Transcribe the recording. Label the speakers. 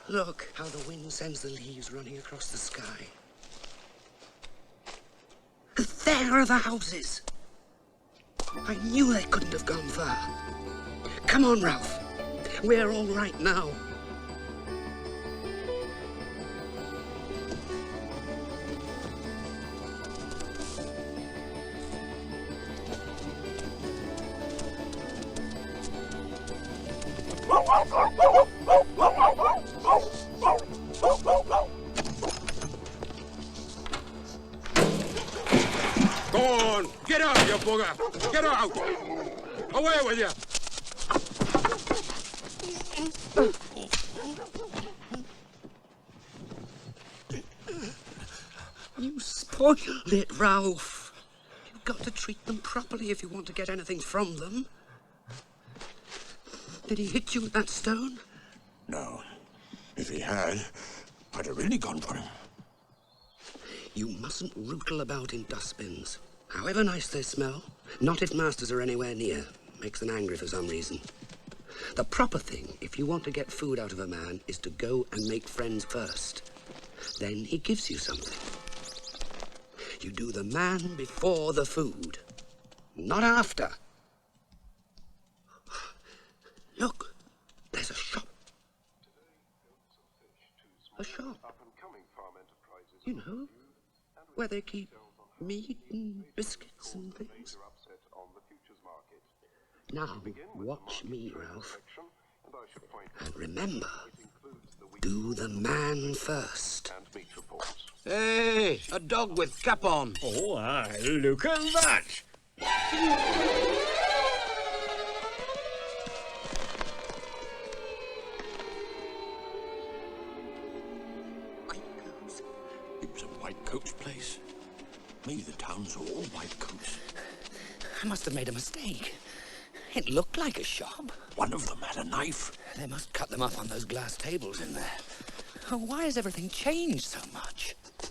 Speaker 1: Look how the wind sends the leaves running across the sky. There are the houses. I knew they couldn't have gone far. Come on, Ralph. We're all right now.
Speaker 2: Go on! Get out, you bugger! Get out! Away with you!
Speaker 1: You spoiled it, Ralph. You've got to treat them properly if you want to get anything from them. Did he hit you with that stone?
Speaker 3: No. If he had, I'd have really gone for him.
Speaker 1: You mustn't rootle about in dustbins. However nice they smell, not if masters are anywhere near. Makes them angry for some reason. The proper thing, if you want to get food out of a man, is to go and make friends first. Then he gives you something. You do the man before the food, not after. Look, there's a shop. A shop. You know, where they keep meat and biscuits and things. Now, watch me, Ralph. And remember, do the man first.
Speaker 4: Hey, a dog with cap on.
Speaker 5: Oh, aye, look at that.
Speaker 3: It was a white coat's place. Maybe the towns are all white coats.
Speaker 1: I must have made a mistake. It looked like a shop.
Speaker 3: One of them had a knife.
Speaker 1: They must cut them up on those glass tables in there. Oh, why has everything changed so much?